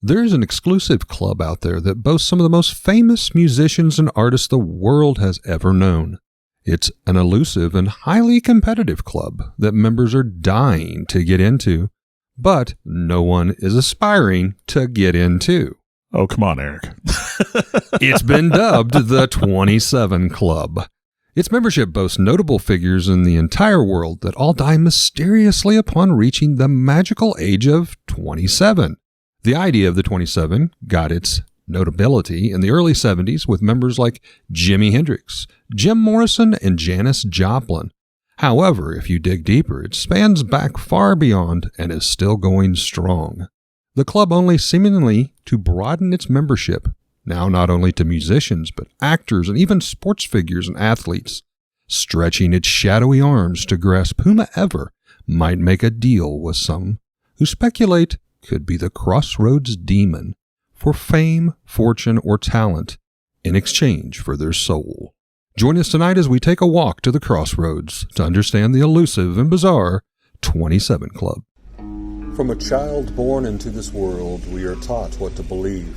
There's an exclusive club out there that boasts some of the most famous musicians and artists the world has ever known. It's an elusive and highly competitive club that members are dying to get into, but no one is aspiring to get into. Oh, come on, Eric. It's been dubbed the 27 Club. Its membership boasts notable figures in the entire world that all die mysteriously upon reaching the magical age of 27. The idea of the 27 got its notability in the early 70s with members like Jimi Hendrix, Jim Morrison, and Janis Joplin. However, if you dig deeper, it spans back far beyond and is still going strong. The club only seemingly to broaden its membership, now not only to musicians, but actors and even sports figures and athletes, stretching its shadowy arms to grasp whomever might make a deal with some who speculate could be the Crossroads demon for fame, fortune, or talent in exchange for their soul. Join us tonight as we take a walk to the crossroads to understand the elusive and bizarre 27 Club. From a child born into this world, we are taught what to believe.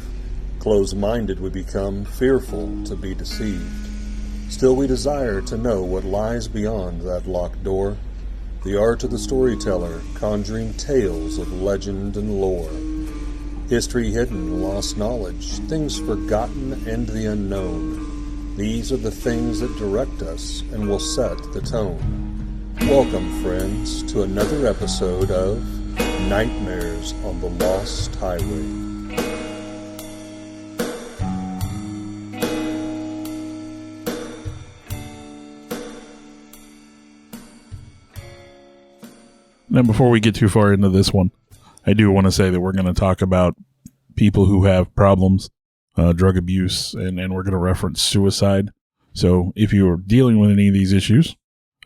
Closed-minded we become, fearful to be deceived. Still we desire to know what lies beyond that locked door. The art of the storyteller, conjuring tales of legend and lore. History hidden, lost knowledge, things forgotten and the unknown. These are the things that direct us and will set the tone. Welcome, friends, to another episode of Nightmares on the Lost Highway. Now, before we get too far into this one, I do want to say that we're going to talk about people who have problems, drug abuse, and we're going to reference suicide. So if you are dealing with any of these issues,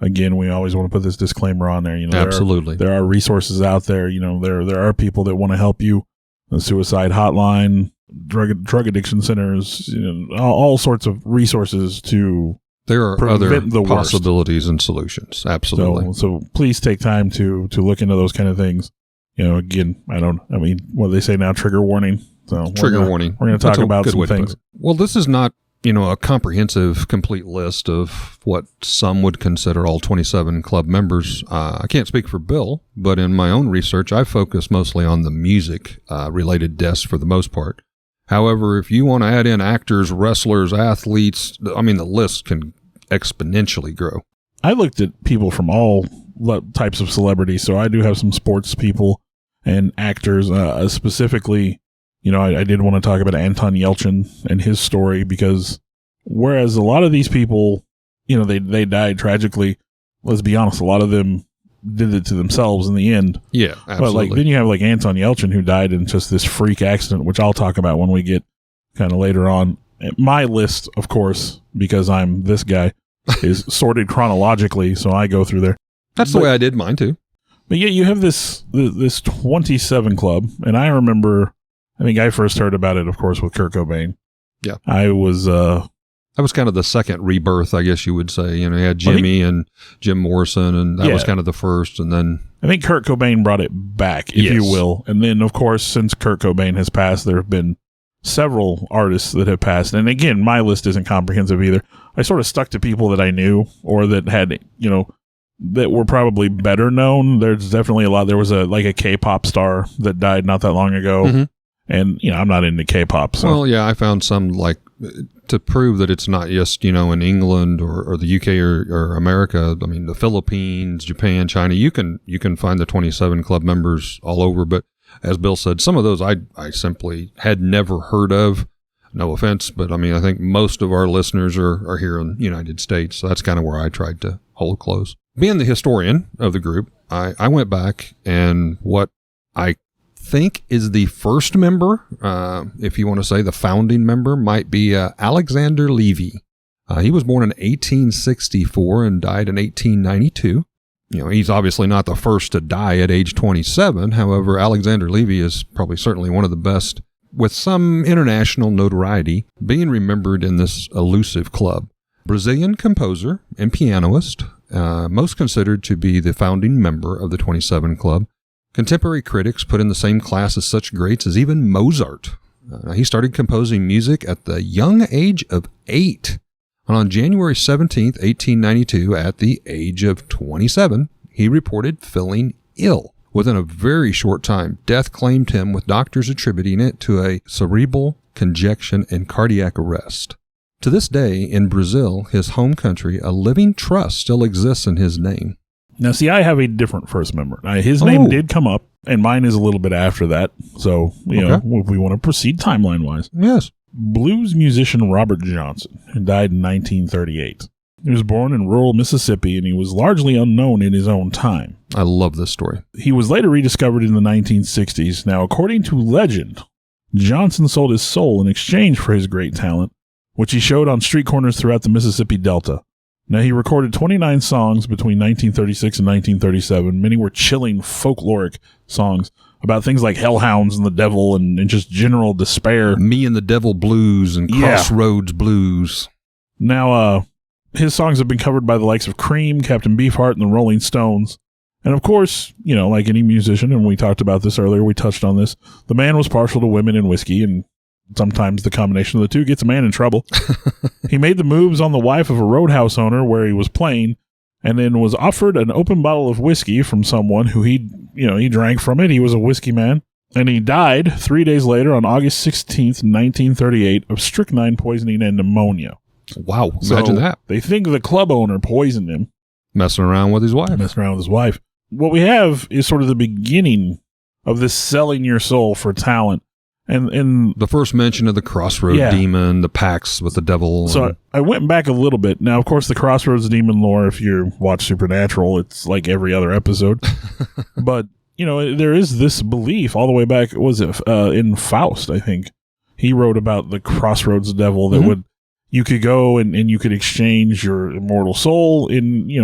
again, we always want to put this disclaimer on there. Absolutely. There are resources out there. There are people that want to help you. The suicide hotline, drug addiction centers, all sorts of resources to there are other possibilities and solutions. Absolutely. So please take time to look into those kind of things. Again, what do they say now? Trigger warning. So trigger warning. We're going to talk about some things. Well, this is not, a comprehensive, complete list of what some would consider all 27 club members. I can't speak for Bill, but in my own research, I focus mostly on the music related deaths for the most part. However, if you want to add in actors, wrestlers, athletes, the list can exponentially grow. I looked at people from all types of celebrities, so I do have some sports people and actors. Specifically, I did want to talk about Anton Yelchin and his story, because whereas a lot of these people, they died tragically, let's be honest, a lot of them did it to themselves in the end. Yeah, absolutely. But then you have Anton Yelchin, who died in just this freak accident, which I'll talk about when we get kind of later on. My list, of course, because I'm this guy, is sorted chronologically, so I go through there. That's the way I did mine too. But yeah, you have this 27 Club, and I remember, I think I first heard about it, of course, with Kurt Cobain. Yeah. That was kind of the second rebirth, I guess you would say. You had Jimmy and Jim Morrison, and that was kind of the first, and then I think Kurt Cobain brought it back, if you will. And then, of course, since Kurt Cobain has passed, there have been several artists that have passed. And again, my list isn't comprehensive either. I sort of stuck to people that I knew or that had, that were probably better known. There's definitely a lot. There was a K-pop star that died not that long ago. Mm-hmm. And, I'm not into K-pop. So. Well, yeah, I found some, to prove that it's not just, in England or the UK or America. The Philippines, Japan, China, you can find the 27 club members all over. But as Bill said, some of those I simply had never heard of. No offense, but I think most of our listeners are here in the United States. So that's kind of where I tried to hold close. Being the historian of the group, I went back, and what I think is the first member, if you want to say the founding member, might be Alexander Levy. He was born in 1864 and died in 1892. He's obviously not the first to die at age 27. However, Alexander Levy is probably certainly one of the best, with some international notoriety, being remembered in this elusive club. Brazilian composer and pianist, most considered to be the founding member of the 27 Club. Contemporary critics put in the same class as such greats as even Mozart. He started composing music at the young age of 8. And on January 17th, 1892, at the age of 27, he reported feeling ill. Within a very short time, death claimed him, with doctors attributing it to a cerebral congestion and cardiac arrest. To this day, in Brazil, his home country, a living trust still exists in his name. Now, see, I have a different first member. His name did come up, and mine is a little bit after that. So, you know, if we want to proceed timeline-wise. Yes. Blues musician Robert Johnson, who died in 1938. He was born in rural Mississippi, and he was largely unknown in his own time. I love this story. He was later rediscovered in the 1960s. Now, according to legend, Johnson sold his soul in exchange for his great talent, which he showed on street corners throughout the Mississippi Delta. Now, he recorded 29 songs between 1936 and 1937. Many were chilling folkloric songs about things like hellhounds and the devil and just general despair. Me and the Devil Blues and Crossroads Blues. Now, his songs have been covered by the likes of Cream, Captain Beefheart, and the Rolling Stones. And of course, you know, like any musician, and we talked about this earlier, we touched on this, the man was partial to women and whiskey, and sometimes the combination of the two gets a man in trouble. He made the moves on the wife of a roadhouse owner where he was playing, and then was offered an open bottle of whiskey from someone who he drank from it. He was a whiskey man. And he died 3 days later on August 16th, 1938, of strychnine poisoning and pneumonia. Wow, imagine that. They think the club owner poisoned him. Messing around with his wife. What we have is sort of the beginning of this selling your soul for talent. And the first mention of the Crossroads Demon, the pacts with the devil. So I went back a little bit. Now, of course, the Crossroads Demon lore, if you watch Supernatural, it's like every other episode. But, you know, there is this belief all the way back, in Faust, I think. He wrote about the Crossroads devil that you could go and you could exchange your immortal soul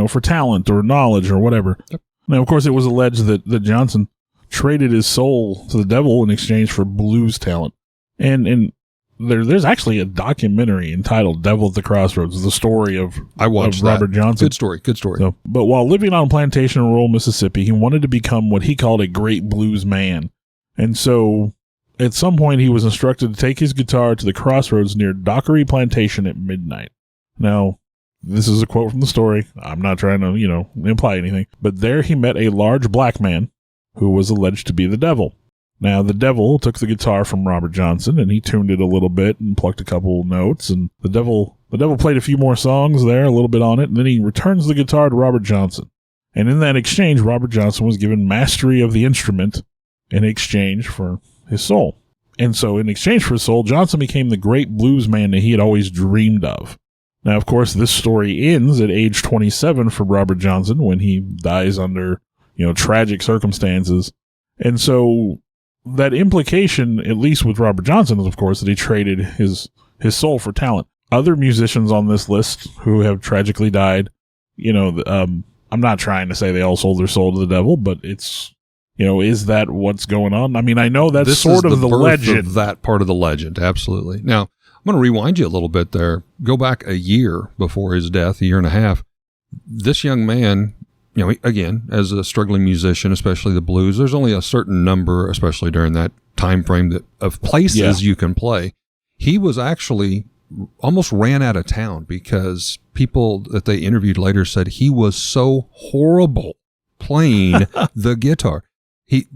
for talent or knowledge or whatever. Yep. Now, of course, it was alleged that Johnson traded his soul to the devil in exchange for blues talent. And there's actually a documentary entitled Devil at the Crossroads, the story of Robert Johnson. Good story. So, but while living on a plantation in rural Mississippi, he wanted to become what he called a great blues man. And so at some point he was instructed to take his guitar to the crossroads near Dockery Plantation at midnight. Now, this is a quote from the story. I'm not trying to, imply anything. But there he met a large black man who was alleged to be the devil. Now, the devil took the guitar from Robert Johnson, and he tuned it a little bit and plucked a couple notes, and the devil played a few more songs there, a little bit on it, and then he returns the guitar to Robert Johnson. And in that exchange, Robert Johnson was given mastery of the instrument in exchange for his soul. And so, in exchange for his soul, Johnson became the great blues man that he had always dreamed of. Now, of course, this story ends at age 27 for Robert Johnson when he dies under tragic circumstances. And so that implication, at least with Robert Johnson, is, of course, that he traded his soul for talent. Other musicians on this list who have tragically died, I'm not trying to say they all sold their soul to the devil, but it's, is that what's going on? I mean, I know that's sort of the legend. Of that part of the legend, absolutely. Now, I'm going to rewind you a little bit there. Go back a year before his death, a year and a half. This young man, again, as a struggling musician, especially the blues, there's only a certain number, especially during that time frame, of places you can play. He was actually almost ran out of town because people that they interviewed later said he was so horrible playing the guitar. He,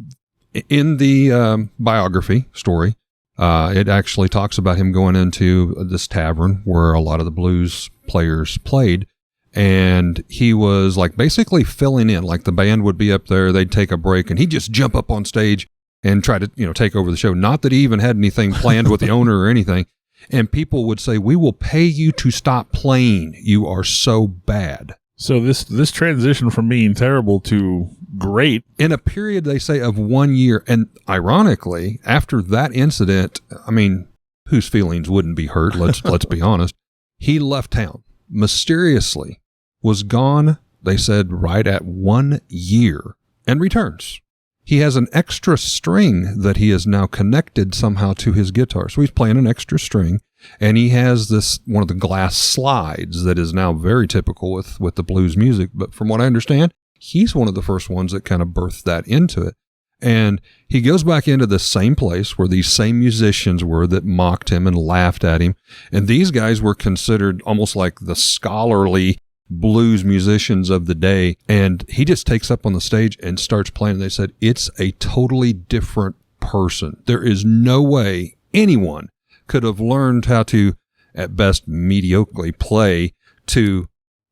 in the biography story, it actually talks about him going into this tavern where a lot of the blues players played. And he was like basically filling in, like the band would be up there, they'd take a break, and he'd just jump up on stage and try to, take over the show. Not that he even had anything planned with the owner or anything. And people would say, "We will pay you to stop playing. You are so bad." So this transition from being terrible to great in a period, they say, of 1 year. And ironically, after that incident, I mean, whose feelings wouldn't be hurt? Let's be honest. He left town mysteriously, was gone, they said, right at 1 year, and returns. He has an extra string that he has now connected somehow to his guitar. So he's playing an extra string, and he has this, one of the glass slides that is now very typical with the blues music. But from what I understand, he's one of the first ones that kind of birthed that into it. And he goes back into the same place where these same musicians were that mocked him and laughed at him. And these guys were considered almost like the scholarly blues musicians of the day. And he just takes up on the stage and starts playing. They said, it's a totally different person. There is no way anyone could have learned how to, at best, mediocrely play to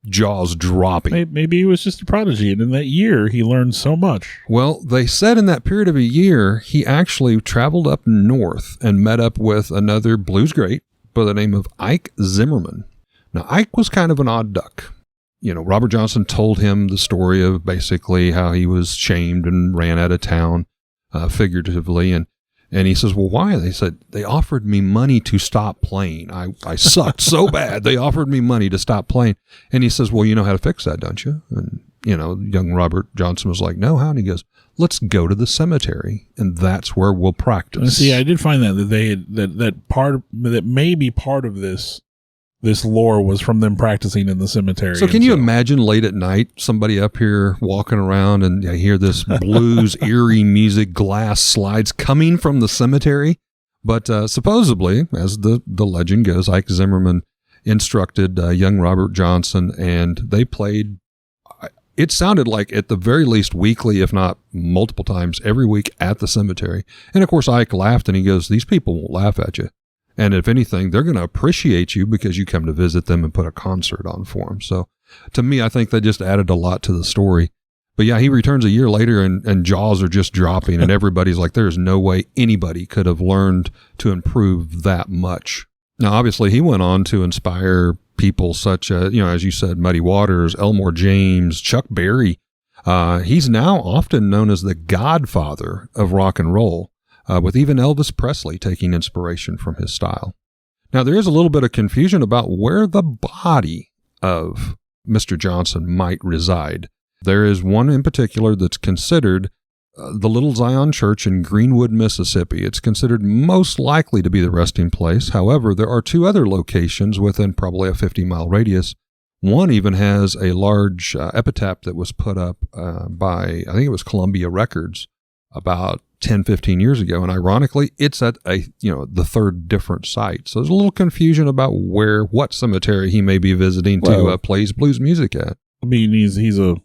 jaws dropping. Maybe he was just a prodigy, and in that year, he learned so much. Well, they said in that period of a year, he actually traveled up north and met up with another blues great by the name of Ike Zimmerman. Now, Ike was kind of an odd duck. You know, Robert Johnson told him the story of basically how he was shamed and ran out of town, figuratively, and he says, well, why? They said, they offered me money to stop playing. I sucked so bad. They offered me money to stop playing. And he says, well, you know how to fix that, don't you? And, you know, young Robert Johnson was like, no, how? And he goes, let's go to the cemetery. And that's where we'll practice. See, I did find that they had, that maybe part of this lore was from them practicing in the cemetery. So can you imagine late at night, somebody up here walking around and I hear this blues, eerie music, glass slides coming from the cemetery? But supposedly, as the legend goes, Ike Zimmerman instructed young Robert Johnson, and they played, it sounded like at the very least weekly, if not multiple times every week at the cemetery. And of course, Ike laughed and he goes, these people won't laugh at you. And if anything, they're going to appreciate you because you come to visit them and put a concert on for them. So to me, I think that just added a lot to the story. But yeah, he returns a year later and jaws are just dropping and everybody's like, there's no way anybody could have learned to improve that much. Now, obviously, he went on to inspire people such as, you know, as you said, Muddy Waters, Elmore James, Chuck Berry. He's now often known as the godfather of rock and roll. With even Elvis Presley taking inspiration from his style. Now, there is a little bit of confusion about where the body of Mr. Johnson might reside. There is one in particular that's considered the Little Zion Church in Greenwood, Mississippi. It's considered most likely to be the resting place. However, there are two other locations within probably a 50-mile radius. One even has a large epitaph that was put up by, I think it was Columbia Records, about 10, 15 years ago. And ironically, it's at the third different site. So there's a little confusion about what cemetery he may be visiting to play his blues music at. I mean, he's a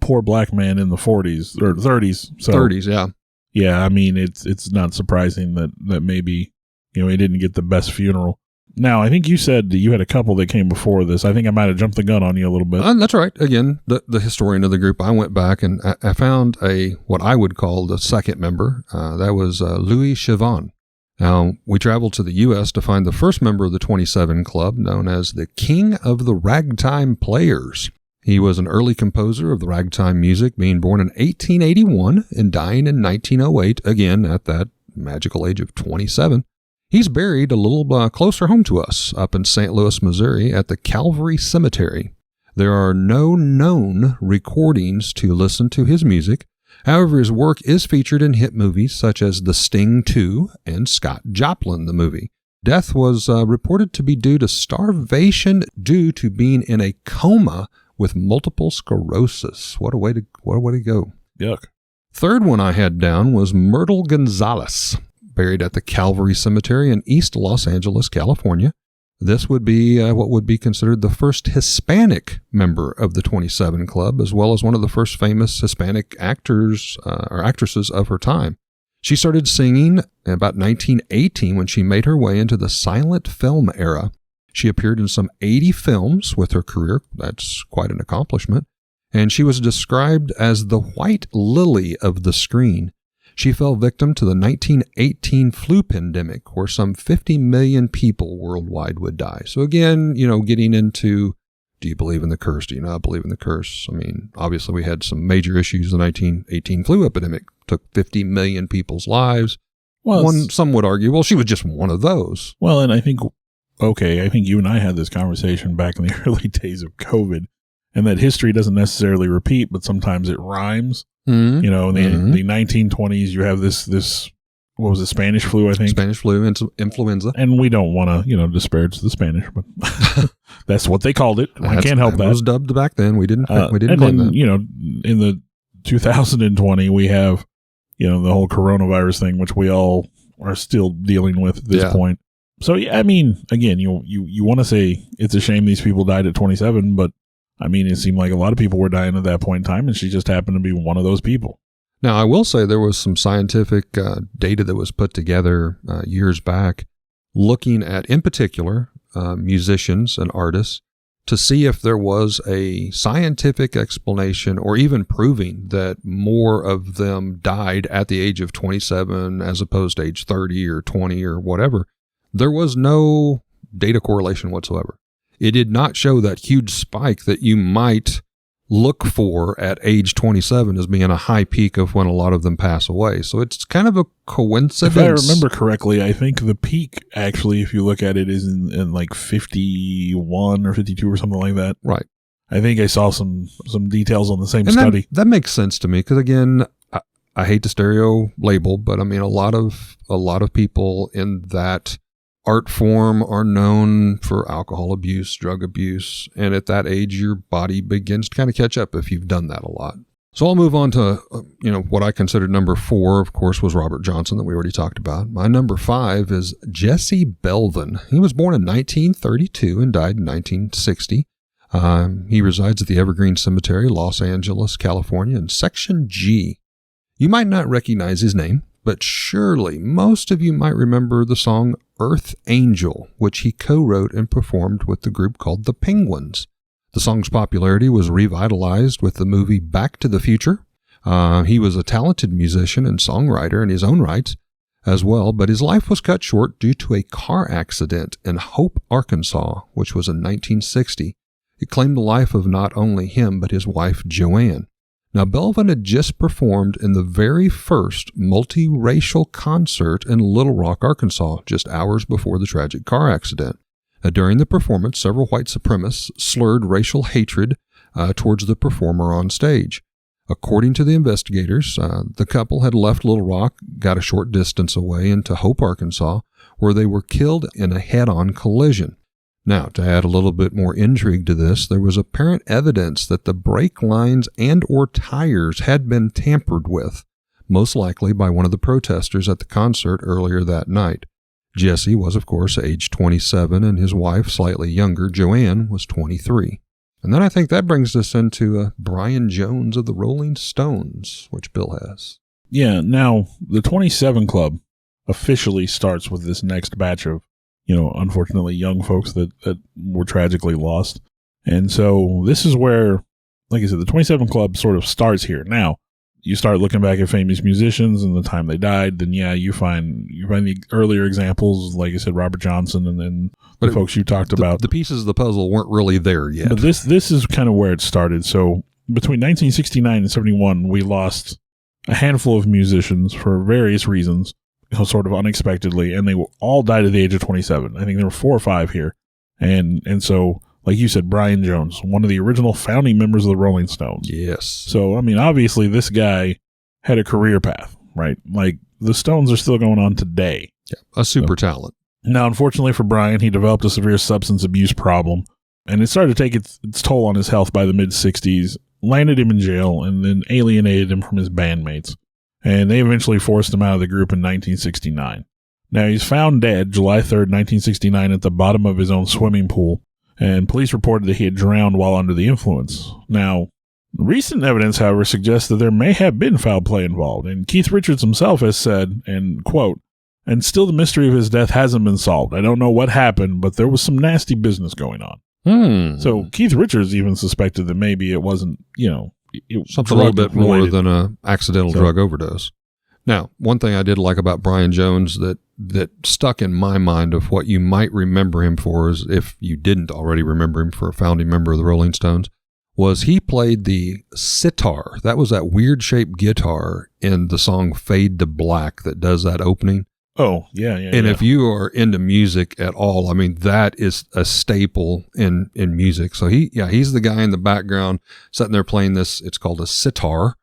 poor black man in the 40s or 30s. So 30s, yeah. Yeah, I mean, it's not surprising that maybe, he didn't get the best funeral. Now, I think you said that you had a couple that came before this. I think I might have jumped the gun on you a little bit. That's right. Again, the historian of the group, I went back and I found what I would call the second member. That was Louis Chivon. Now, we traveled to the U.S. to find the first member of the 27 Club, known as the King of the Ragtime Players. He was an early composer of the ragtime music, being born in 1881 and dying in 1908, again at that magical age of 27. He's buried a little closer home to us, up in St. Louis, Missouri, at the Calvary Cemetery. There are no known recordings to listen to his music. However, his work is featured in hit movies such as The Sting 2 and Scott Joplin, the movie. Death was reported to be due to starvation due to being in a coma with multiple sclerosis. What a way to go. Yuck. Third one I had down was Myrtle Gonzalez, buried at the Calvary Cemetery in East Los Angeles, California. This would be what would be considered the first Hispanic member of the 27 Club, as well as one of the first famous Hispanic actors or actresses of her time. She started singing in about 1918 when she made her way into the silent film era. She appeared in some 80 films with her career. That's quite an accomplishment. And she was described as the white lily of the screen. She fell victim to the 1918 flu pandemic, where some 50 million people worldwide would die. So again, getting into, do you believe in the curse? Do you not believe in the curse? I mean, obviously we had some major issues. The 1918 flu epidemic took 50 million people's lives. Well, some would argue, well, she was just one of those. Well, and I think you and I had this conversation back in the early days of COVID, and that history doesn't necessarily repeat, but sometimes it rhymes. Mm-hmm. In the 1920s, you have this, what was it, Spanish flu, I think? Spanish flu, influenza. And we don't want to, disparage the Spanish, but that's what they called it. I can't help that. It was dubbed back then. We didn't and claim then, that. In the 2020, we have the whole coronavirus thing, which we all are still dealing with at this point. So, yeah, I mean, again, you want to say it's a shame these people died at 27, but I mean, it seemed like a lot of people were dying at that point in time, and she just happened to be one of those people. Now, I will say there was some scientific data that was put together years back looking at, in particular, musicians and artists to see if there was a scientific explanation or even proving that more of them died at the age of 27 as opposed to age 30 or 20 or whatever. There was no data correlation whatsoever. It did not show that huge spike that you might look for at age 27 as being a high peak of when a lot of them pass away. So it's kind of a coincidence. If I remember correctly, I think the peak, actually, if you look at it, is in like 51 or 52 or something like that. Right. I think I saw some details on the same study. That makes sense to me because, again, I hate to stereo label, but I mean, a lot of people in that art form are known for alcohol abuse, drug abuse, and at that age, your body begins to kind of catch up if you've done that a lot. So I'll move on to, what I considered number 4, of course, was Robert Johnson that we already talked about. My number 5 is Jesse Belvin. He was born in 1932 and died in 1960. He resides at the Evergreen Cemetery, Los Angeles, California, in Section G. You might not recognize his name, but surely most of you might remember the song Earth Angel, which he co-wrote and performed with the group called the Penguins. The song's popularity was revitalized with the movie Back to the Future. He was a talented musician and songwriter in his own right as well, but his life was cut short due to a car accident in Hope, Arkansas, which was in 1960. It claimed the life of not only him, but his wife, Joanne. Now, Belvin had just performed in the very first multiracial concert in Little Rock, Arkansas, just hours before the tragic car accident. During the performance, several white supremacists slurred racial hatred towards the performer on stage. According to the investigators, the couple had left Little Rock, got a short distance away into Hope, Arkansas, where they were killed in a head-on collision. Now, to add a little bit more intrigue to this, there was apparent evidence that the brake lines and or tires had been tampered with, most likely by one of the protesters at the concert earlier that night. Jesse was, of course, age 27, and his wife, slightly younger, Joanne, was 23. And then I think that brings us into Brian Jones of the Rolling Stones, which Bill has. Yeah, now, the 27 Club officially starts with this next batch of unfortunately young folks that were tragically lost. And so this is where, like I said, the 27 Club sort of starts here. Now, you start looking back at famous musicians and the time they died, then you find the earlier examples, like I said, Robert Johnson, and then the folks you talked about. The pieces of the puzzle weren't really there yet. But this is kind of where it started. So between 1969 and 71, we lost a handful of musicians for various reasons, sort of unexpectedly, and they all died at the age of 27. I think there were 4 or 5 here. And so, like you said, Brian Jones, one of the original founding members of the Rolling Stones. Yes. So, I mean, obviously this guy had a career path, right? Like, the Stones are still going on today. Yeah, a super talent. Now, unfortunately for Brian, he developed a severe substance abuse problem, and it started to take its toll on his health by the mid-60s, landed him in jail, and then alienated him from his bandmates. And they eventually forced him out of the group in 1969. Now, he's found dead July 3rd, 1969 at the bottom of his own swimming pool, and police reported that he had drowned while under the influence. Now, recent evidence, however, suggests that there may have been foul play involved, and Keith Richards himself has said, and quote, "And still the mystery of his death hasn't been solved. I don't know what happened, but there was some nasty business going on." So Keith Richards even suspected that maybe it wasn't, something a little bit more than an accidental drug overdose. Now, one thing I did like about Brian Jones that stuck in my mind of what you might remember him for, is if you didn't already remember him for a founding member of the Rolling Stones, was he played the sitar. That was that weird-shaped guitar in the song Fade to Black that does that opening. Oh, yeah. And if you are into music at all, I mean, that is a staple in music. So he's the guy in the background sitting there playing this. It's called a sitar,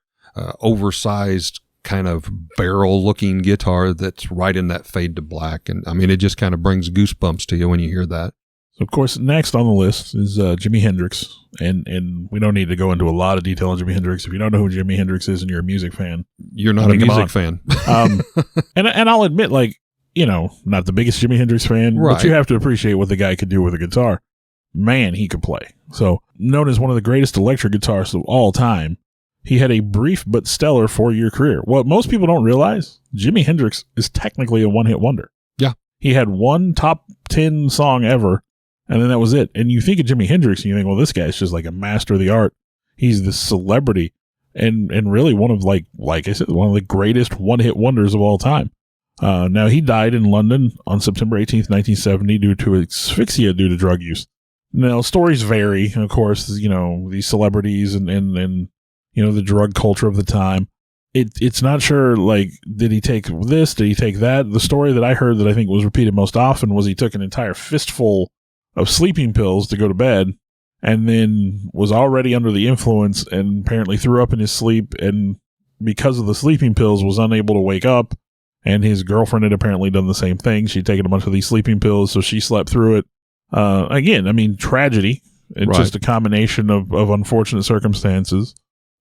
oversized kind of barrel-looking guitar that's right in that Fade to Black. And I mean, it just kind of brings goosebumps to you when you hear that. So, of course, next on the list is Jimi Hendrix. And we don't need to go into a lot of detail on Jimi Hendrix. If you don't know who Jimi Hendrix is and you're a music fan, you're not a music fan. And I'll admit, like, you know, not the biggest Jimi Hendrix fan, right. But you have to appreciate what the guy could do with a guitar. Man, he could play. So, known as one of the greatest electric guitarists of all time, he had a brief but stellar 4-year career. What most people don't realize, Jimi Hendrix is technically a one-hit wonder. Yeah. He had one top 10 song ever, and then that was it. And you think of Jimi Hendrix, and you think, well, this guy's just like a master of the art. He's this celebrity, and really one of, like I said, one of the greatest one-hit wonders of all time. Now, he died in London on September 18th, 1970, due to asphyxia due to drug use. Now, stories vary, of course, you know, these celebrities and you know, the drug culture of the time. It's not sure, like, did he take this? Did he take that? The story that I heard that I think was repeated most often was he took an entire fistful of sleeping pills to go to bed and then was already under the influence and apparently threw up in his sleep, and because of the sleeping pills was unable to wake up, and his girlfriend had apparently done the same thing. She'd taken a bunch of these sleeping pills, so she slept through it. Again, I mean, tragedy. It's right. just a combination of unfortunate circumstances.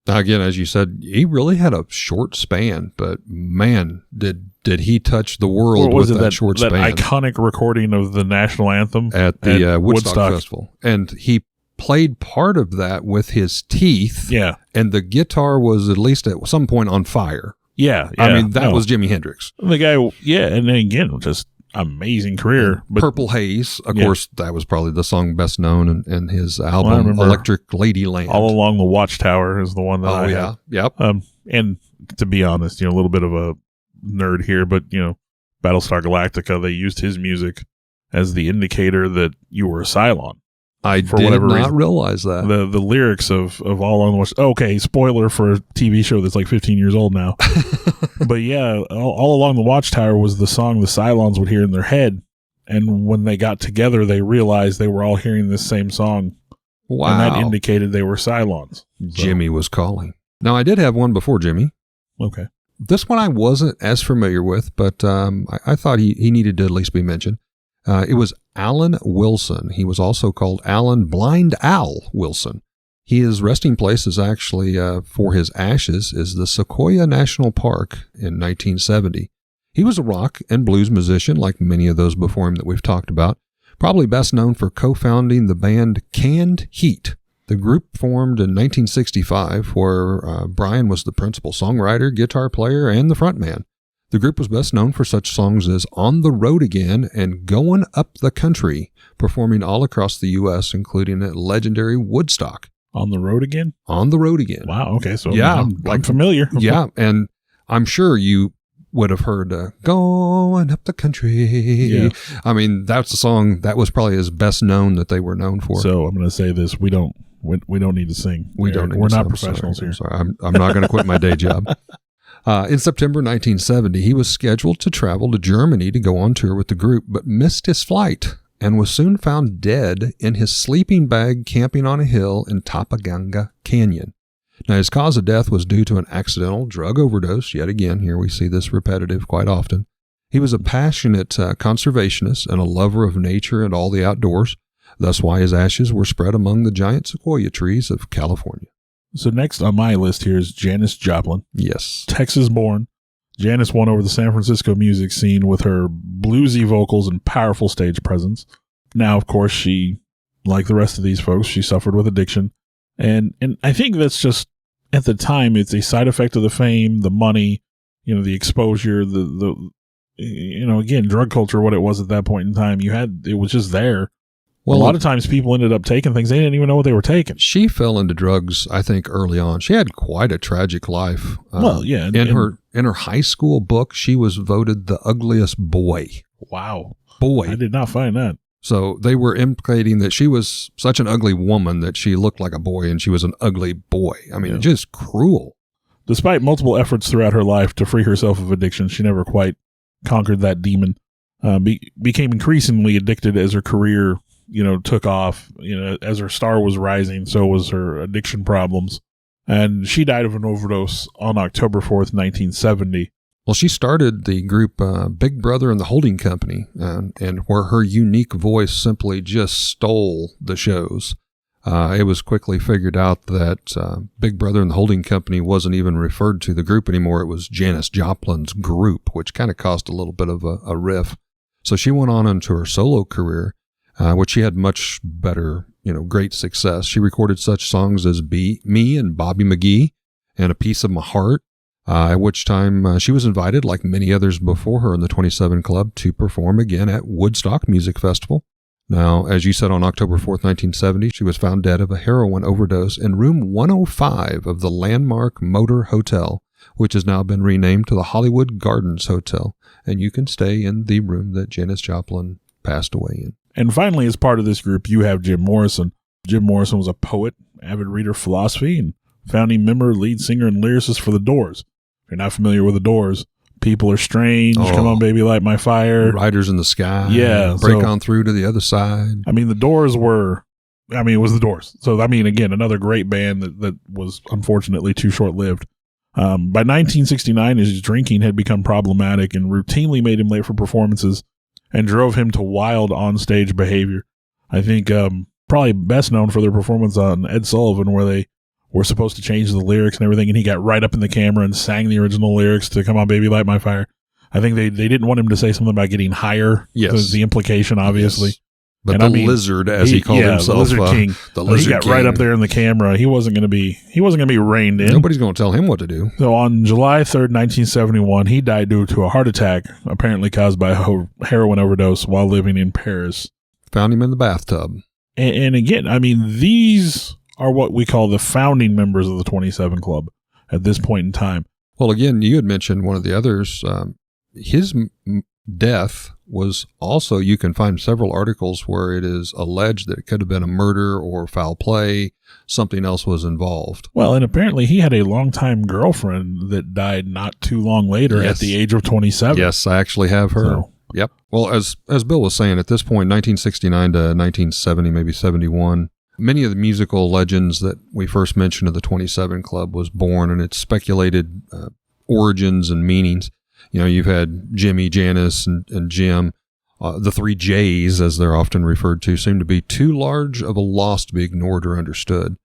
Again, as you said, he really had a short span, but man, did he touch the world with that short span. That iconic recording of the national anthem at the Woodstock Festival. And he played part of that with his teeth. Yeah. And the guitar was at least at some point on fire. Yeah. I mean, that was Jimi Hendrix. The guy, yeah. And then again, just amazing career. But Purple Haze, of course, that was probably the song best known in his album, Electric Ladyland. All Along the Watchtower is the one that I had. Yep. And to be honest, you know, a little bit of a nerd here, but, you know, Battlestar Galactica, they used his music as the indicator that you were a Cylon. I did not realize that. The lyrics of All Along the Watchtower. Okay, spoiler for a TV show that's like 15 years old now. But yeah, All Along the Watchtower was the song the Cylons would hear in their head. And when they got together, they realized they were all hearing this same song. Wow. And that indicated they were Cylons. So. Jimmy was calling. Now, I did have one before Jimmy. Okay. This one I wasn't as familiar with, but I thought he needed to at least be mentioned. It was Alan Wilson. He was also called Alan Blind Al Wilson. His resting place is actually, for his ashes, is the Sequoia National Park in 1970. He was a rock and blues musician like many of those before him that we've talked about, probably best known for co-founding the band Canned Heat. The group formed in 1965, where Brian was the principal songwriter, guitar player, and the frontman. The group was best known for such songs as On the Road Again and Going Up the Country, performing all across the U.S., including at legendary Woodstock. On the Road Again? On the Road Again. Wow, okay, so yeah, I'm familiar. Yeah, and I'm sure you would have heard Going Up the Country. Yeah. I mean, that's a song that was probably his best known that they were known for. So I'm going to say this, we don't need to sing. We're not professionals here. Sorry. I'm not going to quit my day job. In September 1970, he was scheduled to travel to Germany to go on tour with the group, but missed his flight and was soon found dead in his sleeping bag camping on a hill in Topanga Canyon. Now, his cause of death was due to an accidental drug overdose. Yet again, here we see this repetitive quite often. He was a passionate conservationist and a lover of nature and all the outdoors. That's why his ashes were spread among the giant sequoia trees of California. So next on my list here is Janis Joplin. Yes. Texas-born. Janis won over the San Francisco music scene with her bluesy vocals and powerful stage presence. Now, of course, she, like the rest of these folks, she suffered with addiction. And I think that's just, at the time, it's a side effect of the fame, the money, you know, the exposure, the you know, again, drug culture, what it was at that point in time. It was just there. Well, a lot of times people ended up taking things. They didn't even know what they were taking. She fell into drugs, I think, early on. She had quite a tragic life. Well, yeah. In her high school book, she was voted the ugliest boy. Wow. Boy. I did not find that. So they were implicating that she was such an ugly woman that she looked like a boy and she was an ugly boy. I mean, just cruel. Despite multiple efforts throughout her life to free herself of addiction, she never quite conquered that demon. Became increasingly addicted as her career took off. As her star was rising, so was her addiction problems. And she died of an overdose on October 4th, 1970. Well, she started the group Big Brother and the Holding Company, and where her unique voice simply just stole the shows. It was quickly figured out that Big Brother and the Holding Company wasn't even referred to the group anymore. It was Janis Joplin's group, which kind of caused a little bit of a riff. So she went on into her solo career, which she had much better, great success. She recorded such songs as Me and Bobby McGee and A Piece of My Heart, at which time she was invited, like many others before her in the 27 Club, to perform again at Woodstock Music Festival. Now, as you said, on October 4th, 1970, she was found dead of a heroin overdose in room 105 of the Landmark Motor Hotel, which has now been renamed to the Hollywood Gardens Hotel, and you can stay in the room that Janis Joplin passed away in. And finally, as part of this group, you have Jim Morrison. Jim Morrison was a poet, avid reader of philosophy, and founding member, lead singer, and lyricist for The Doors. If you're not familiar with The Doors, People Are Strange, Come On Baby, Light My Fire. Riders in the Sky. Yeah. Break On Through to the Other Side. The Doors it was The Doors. So, again, another great band that was unfortunately too short-lived. By 1969, his drinking had become problematic and routinely made him late for performances and drove him to wild on-stage behavior. I think probably best known for their performance on Ed Sullivan, where they were supposed to change the lyrics and everything, and he got right up in the camera and sang the original lyrics to Come On Baby, Light My Fire. I think they didn't want him to say something about getting higher. Yes. The implication, obviously. Yes. But Lizard, as he called himself, the Lizard King. The Lizard he got King. right up there in the camera. He wasn't going to be reined in. Nobody's going to tell him what to do. So on July 3rd, 1971, he died due to a heart attack, apparently caused by a heroin overdose while living in Paris. Found him in the bathtub. And again, these are what we call the founding members of the 27 Club at this point in time. Well, again, you had mentioned one of the others. His death was also, you can find several articles where it is alleged that it could have been a murder or foul play. Something else was involved. Well, and apparently he had a longtime girlfriend that died not too long later at the age of 27. Yes, I actually have her. So. Yep. Well, as Bill was saying, at this point, 1969 to 1970, maybe 71, many of the musical legends that we first mentioned of the 27 Club was born, and its speculated origins and meanings. You've had Jimmy, Janis, and Jim. The three J's, as they're often referred to, seem to be too large of a loss to be ignored or understood.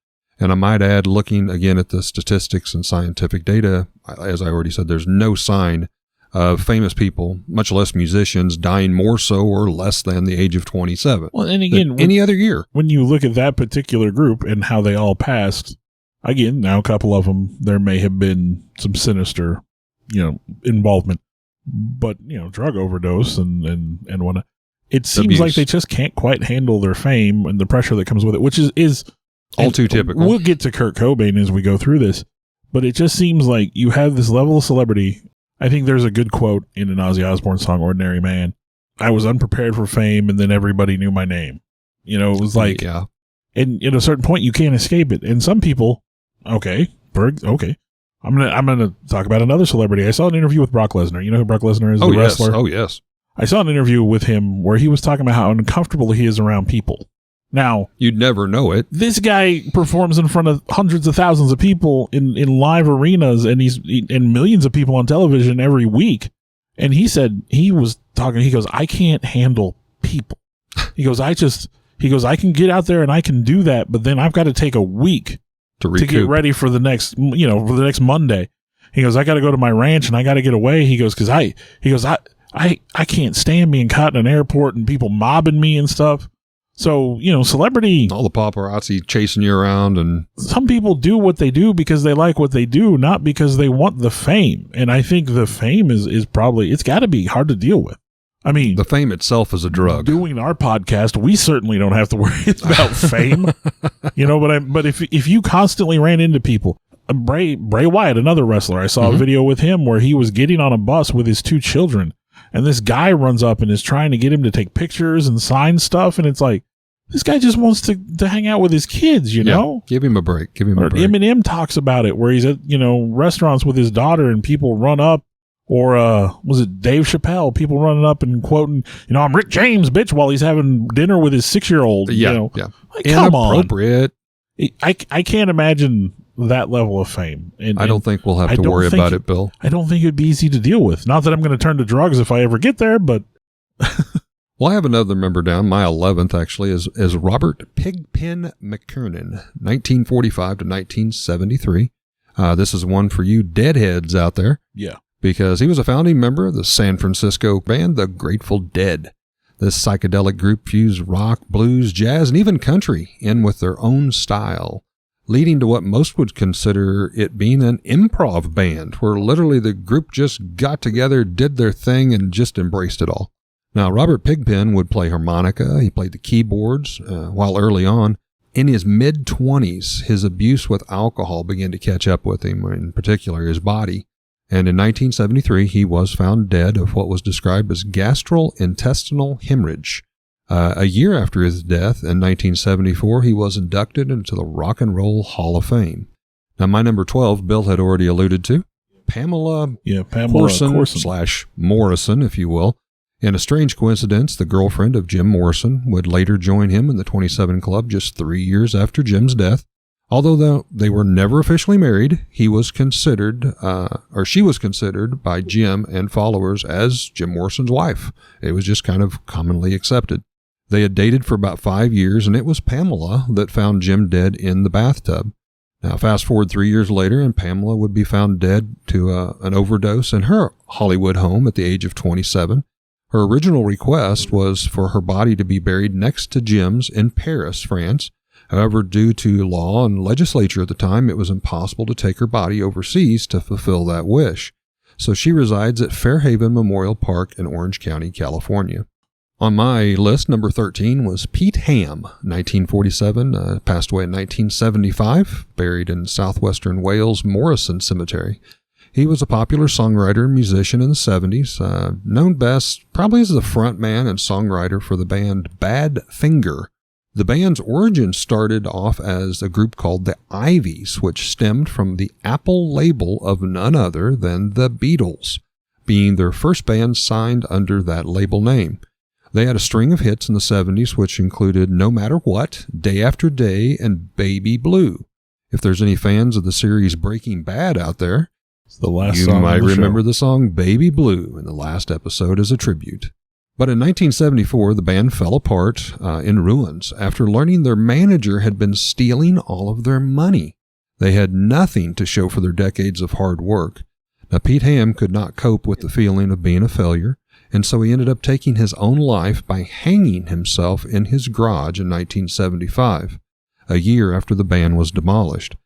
And I might add, looking again at the statistics and scientific data, as I already said, there's no sign of famous people, much less musicians, dying more so or less than the age of 27. Well, and again, any other year. When you look at that particular group and how they all passed, again, now a couple of them, there may have been some sinister, involvement, but, drug overdose and whatnot. It seems Abuse. like they just can't quite handle their fame and the pressure that comes with it, which is all too typical. We'll get to Kurt Cobain as we go through this, but it just seems like you have this level of celebrity. I think there's a good quote in an Ozzy Osbourne song, Ordinary Man. I was unprepared for fame, and then everybody knew my name. It was like, yeah. And at a certain point, you can't escape it. And some people, okay. I'm gonna talk about another celebrity. I saw an interview with Brock Lesnar. You know who Brock Lesnar is? The wrestler? Oh, yes. I saw an interview with him where he was talking about how uncomfortable he is around people. Now, you'd never know it. This guy performs in front of hundreds of thousands of people in live arenas, and he's in millions of people on television every week. And he said he goes, I can't handle people. He goes, I can get out there and I can do that, but then I've got to take a week to get ready for the next, for the next Monday. He goes, I got to go to my ranch and I got to get away. He goes, I can't stand being caught in an airport and people mobbing me and stuff. So, celebrity. All the paparazzi chasing you around. And some people do what they do because they like what they do, not because they want the fame. And I think the fame is probably, it's got to be hard to deal with. I mean, the fame itself is a drug. Doing our podcast, we certainly don't have to worry about fame, but if you constantly ran into people, Bray Wyatt, another wrestler, I saw a video with him where he was getting on a bus with his two children, and this guy runs up and is trying to get him to take pictures and sign stuff. And it's like, this guy just wants to hang out with his kids, know? Give him a break. Eminem talks about it where he's at, restaurants with his daughter and people run up. Or was it Dave Chappelle? People running up and quoting, I'm Rick James, bitch, while he's having dinner with his 6-year-old. Yeah. Like, come on. Inappropriate. I can't imagine that level of fame. And I don't think we'll have to worry about it, Bill. I don't think it'd be easy to deal with. Not that I'm going to turn to drugs if I ever get there, but... Well, I have another member down. My 11th, actually, is Robert Pigpen McKernan, 1945 to 1973. This is one for you deadheads out there. Yeah. Because he was a founding member of the San Francisco band, The Grateful Dead. This psychedelic group fused rock, blues, jazz, and even country in with their own style, leading to what most would consider it being an improv band, where literally the group just got together, did their thing, and just embraced it all. Now, Robert Pigpen would play harmonica. He played the keyboards, while early on. In his mid-20s, his abuse with alcohol began to catch up with him, in particular his body. And in 1973, he was found dead of what was described as gastrointestinal hemorrhage. A year after his death, in 1974, he was inducted into the Rock and Roll Hall of Fame. Now, my number 12, Bill had already alluded to, Pamela Corson/Morrison, if you will. In a strange coincidence, the girlfriend of Jim Morrison would later join him in the 27 Club just 3 years after Jim's death. Although they were never officially married, she was considered by Jim and followers as Jim Morrison's wife. It was just kind of commonly accepted. They had dated for about 5 years, and it was Pamela that found Jim dead in the bathtub. Now, fast forward 3 years later, and Pamela would be found dead to an overdose in her Hollywood home at the age of 27. Her original request was for her body to be buried next to Jim's in Paris, France. However, due to law and legislature at the time, it was impossible to take her body overseas to fulfill that wish. So she resides at Fairhaven Memorial Park in Orange County, California. On my list, number 13 was Pete Ham, 1947, passed away in 1975, buried in southwestern Wales Morrison Cemetery. He was a popular songwriter and musician in the 70s, known best probably as the frontman and songwriter for the band Badfinger. The band's origin started off as a group called the Ivies, which stemmed from the Apple label of none other than the Beatles, being their first band signed under that label name. They had a string of hits in the 70s, which included No Matter What, Day After Day, and Baby Blue. If there's any fans of the series Breaking Bad out there, you might remember the song Baby Blue in the last episode as a tribute. But in 1974, the band fell apart in ruins after learning their manager had been stealing all of their money. They had nothing to show for their decades of hard work. Now, Pete Ham could not cope with the feeling of being a failure, and so he ended up taking his own life by hanging himself in his garage in 1975, a year after the band was demolished.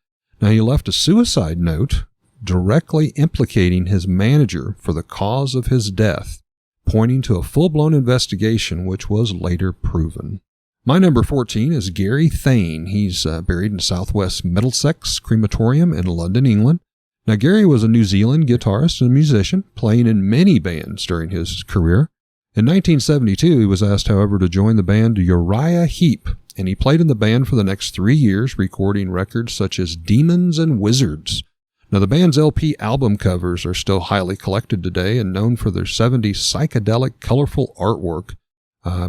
Now, he left a suicide note directly implicating his manager for the cause of his death, pointing to a full-blown investigation which was later proven. My number 14 is Gary Thane. He's buried in Southwest Middlesex Crematorium in London, England. Now, Gary was a New Zealand guitarist and musician, playing in many bands during his career. In 1972, he was asked, however, to join the band Uriah Heep, and he played in the band for the next 3 years, recording records such as Demons and Wizards. Now, the band's LP album covers are still highly collected today and known for their 70s psychedelic, colorful artwork.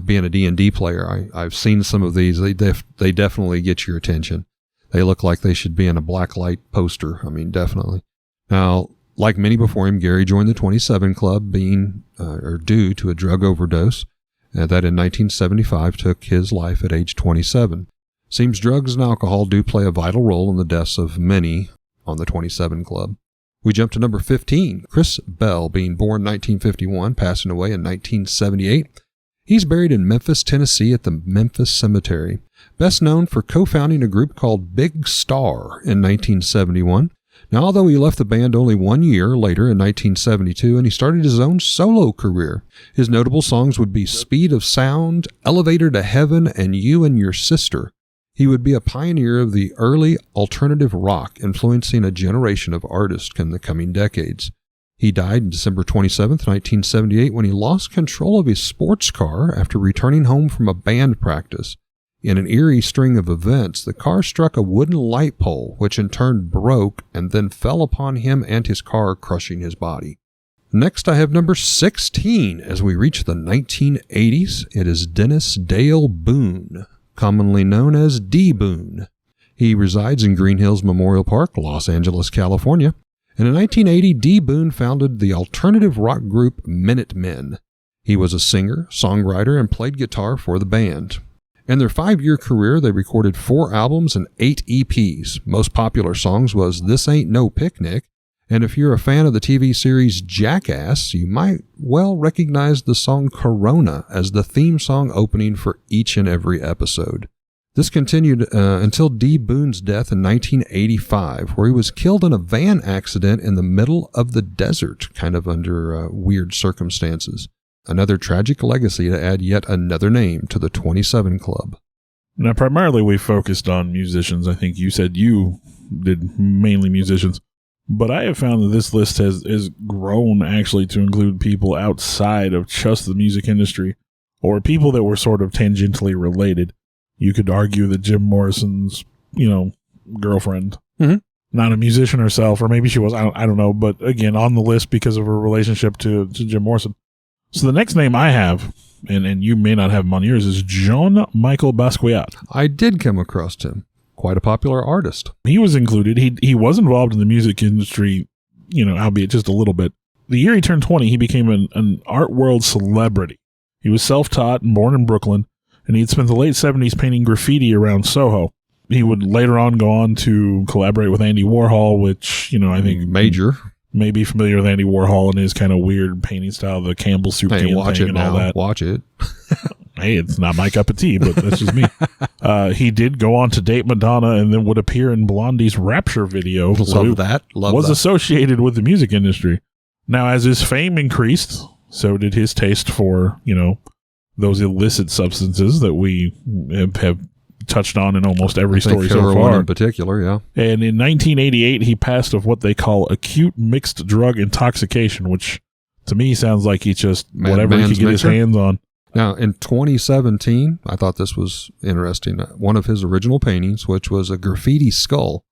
Being a D&D player, I've seen some of these. They definitely get your attention. They look like they should be in a blacklight poster. I mean, definitely. Now, like many before him, Gary joined the 27 Club due to a drug overdose that in 1975 took his life at age 27. Seems drugs and alcohol do play a vital role in the deaths of many on the 27 Club. We jump to number 15, Chris Bell, being born 1951, passing away in 1978. He's buried in Memphis, Tennessee at the Memphis Cemetery. Best known for co-founding a group called Big Star in 1971. Now, although he left the band only 1 year later in 1972, and he started his own solo career, his notable songs would be Speed of Sound, Elevator to Heaven, and You and Your Sister. He would be a pioneer of the early alternative rock, influencing a generation of artists in the coming decades. He died on December 27, 1978, when he lost control of his sports car after returning home from a band practice. In an eerie string of events, the car struck a wooden light pole, which in turn broke and then fell upon him and his car, crushing his body. Next, I have number 16. As we reach the 1980s, it is Dennis Dale Boone, commonly known as D. Boone. He resides in Green Hills Memorial Park, Los Angeles, California. And in 1980, D. Boon founded the alternative rock group Minutemen. He was a singer, songwriter, and played guitar for the band. In their 5-year career, they recorded 4 albums and 8 EPs. Most popular songs was This Ain't No Picnic, and if you're a fan of the TV series Jackass, you might well recognize the song Corona as the theme song opening for each and every episode. This continued until D. Boon's death in 1985, where he was killed in a van accident in the middle of the desert, kind of under weird circumstances. Another tragic legacy to add yet another name to the 27 Club. Now, primarily we focused on musicians. I think you said you did mainly musicians. But I have found that this list has grown actually to include people outside of just the music industry, or people that were sort of tangentially related. You could argue that Jim Morrison's, girlfriend, not a musician herself, or maybe she was, I don't know, but again, on the list because of her relationship to Jim Morrison. So the next name I have, and you may not have him on yours, is Jean-Michel Basquiat. I did come across him. Quite a popular artist. He was included. He was involved in the music industry, albeit just a little bit. The year he turned 20, he became an art world celebrity. He was self-taught and born in Brooklyn, and he'd spent the late 70s painting graffiti around Soho. He would later on go on to collaborate with Andy Warhol, which, I think... Major. May be familiar with Andy Warhol and his kind of weird painting style, the Campbell soup can watch thing it and now. all that. Watch it. Hey, it's not my cup of tea, but that's just me. He did go on to date Madonna and then would appear in Blondie's Rapture video. Love that. Was associated with the music industry. Now, as his fame increased, so did his taste for, those illicit substances that we have touched on in almost every story so far. In particular, yeah. And in 1988, he passed of what they call acute mixed drug intoxication, which to me sounds like he's just whatever he could get his hands on. Now, in 2017, I thought this was interesting. One of his original paintings, which was a graffiti skull,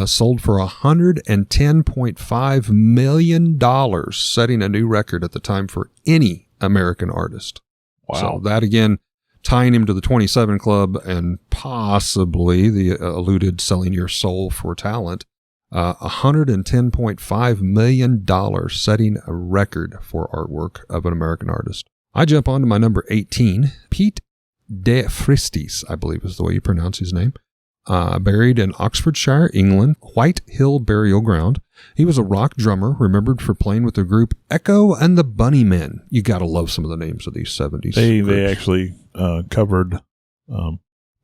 sold for $110.5 million, setting a new record at the time for any American artist. Wow. So that, again, tying him to the 27 Club and possibly the alluded selling your soul for talent, $110.5 million, setting a record for artwork of an American artist. I jump on to my number 18, Pete de Fristis, I believe is the way you pronounce his name. Buried in Oxfordshire, England, White Hill Burial Ground. He was a rock drummer, remembered for playing with the group Echo and the Bunnymen. You got to love some of the names of these 70s. They actually covered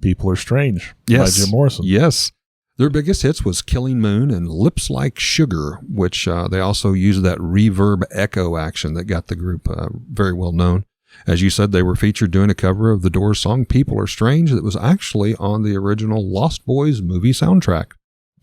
People Are Strange by Jim Morrison. Yes. Their biggest hits was Killing Moon and Lips Like Sugar, which they also used that reverb echo action that got the group very well known. As you said, they were featured doing a cover of the Doors song People Are Strange that was actually on the original Lost Boys movie soundtrack.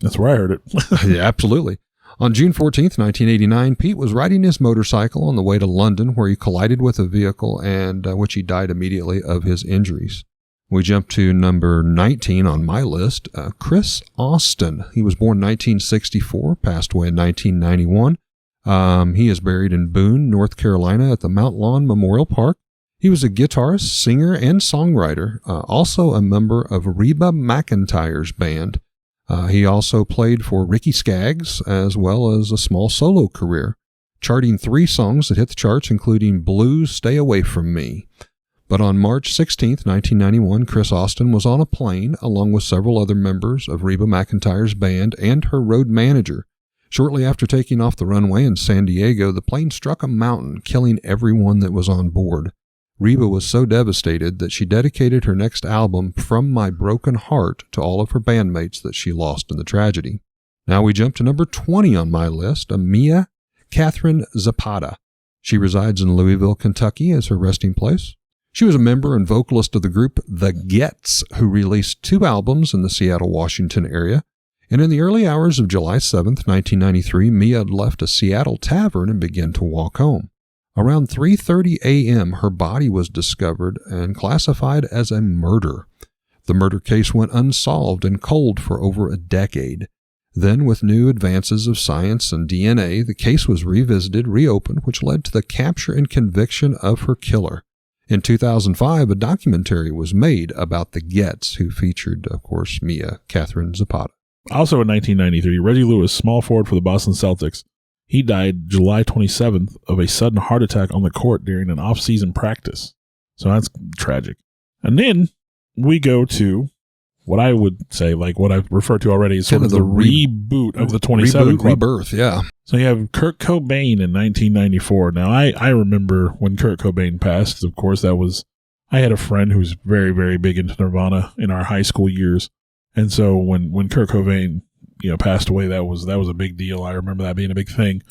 That's where I heard it. Yeah, absolutely. On June 14th, 1989, Pete was riding his motorcycle on the way to London where he collided with a vehicle and which he died immediately of his injuries. We jump to number 19 on my list, Chris Austin. He was born in 1964, passed away in 1991. He is buried in Boone, North Carolina at the Mount Lawn Memorial Park. He was a guitarist, singer, and songwriter, also a member of Reba McEntire's band. He also played for Ricky Skaggs, as well as a small solo career, charting 3 songs that hit the charts, including Blues Stay Away From Me. But on March 16th, 1991, Chris Austin was on a plane along with several other members of Reba McEntire's band and her road manager. Shortly after taking off the runway in San Diego, the plane struck a mountain, killing everyone that was on board. Reba was so devastated that she dedicated her next album, From My Broken Heart, to all of her bandmates that she lost in the tragedy. Now we jump to number 20 on my list, Mia Catherine Zapata. She resides in Louisville, Kentucky as her resting place. She was a member and vocalist of the group The Gets, who released 2 albums in the Seattle, Washington area. And in the early hours of July 7th, 1993, Mia had left a Seattle tavern and began to walk home. Around 3:30 a.m., her body was discovered and classified as a murder. The murder case went unsolved and cold for over a decade. Then, with new advances of science and DNA, the case was revisited, reopened, which led to the capture and conviction of her killer. In 2005, a documentary was made about the Gets, who featured, of course, Mia Catherine Zapata. Also in 1993, Reggie Lewis, small forward for the Boston Celtics, he died July 27th of a sudden heart attack on the court during an off-season practice. So that's tragic. And then we go to what I would say, like what I've referred to already, is sort of the reboot of the 27 Club. Rebirth, yeah. So you have Kurt Cobain in 1994. Now, I remember when Kurt Cobain passed. Of course, I had a friend who was very, very big into Nirvana in our high school years. And so when Kurt Cobain, passed away, that was a big deal. I remember that being a big thing.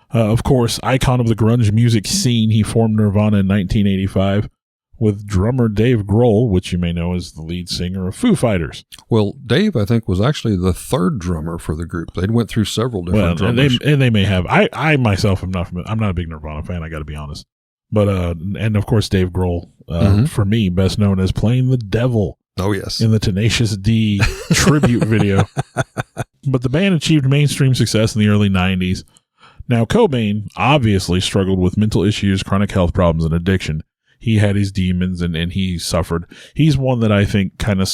Of course, icon of the grunge music scene, he formed Nirvana in 1985 with drummer Dave Grohl, which you may know as the lead singer of Foo Fighters. Well, Dave, I think, was actually the third drummer for the group. They'd went through several different drummers. And they may have. I myself am not familiar. I'm not a big Nirvana fan, I got to be honest. But and of course Dave Grohl, for me, best known as playing the devil. Oh, yes. In the Tenacious D tribute video. But the band achieved mainstream success in the early 90s. Now, Cobain obviously struggled with mental issues, chronic health problems, and addiction. He had his demons, and he suffered. He's one that I think kind of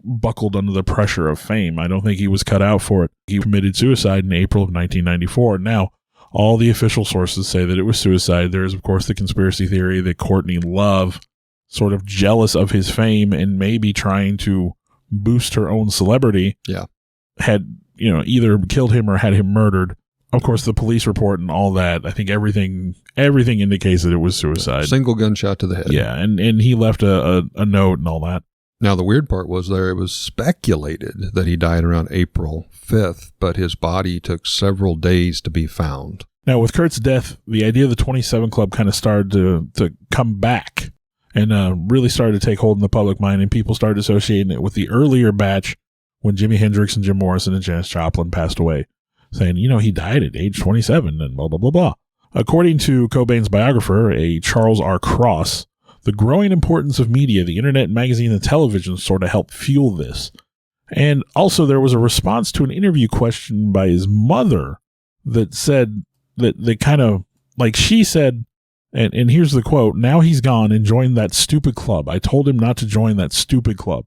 buckled under the pressure of fame. I don't think he was cut out for it. He committed suicide in April of 1994. Now, all the official sources say that it was suicide. There is, of course, the conspiracy theory that Courtney Love, sort of jealous of his fame and maybe trying to boost her own celebrity, had, either killed him or had him murdered. Of course, the police report and all that, I think everything indicates that it was suicide. Single gunshot to the head. Yeah, and he left a note and all that. Now, the weird part was it was speculated that he died around April 5th, but his body took several days to be found. Now, with Kurt's death, the idea of the 27 Club kind of started to come back and really started to take hold in the public mind, and people started associating it with the earlier batch when Jimi Hendrix and Jim Morrison and Janis Joplin passed away, saying, he died at age 27 and blah, blah, blah, blah. According to Cobain's biographer, a Charles R. Cross, the growing importance of media, the internet, magazine, and television sort of helped fuel this. And also there was a response to an interview question by his mother that said that they kind of, like she said, and here's the quote, "Now he's gone and joined that stupid club. I told him not to join that stupid club."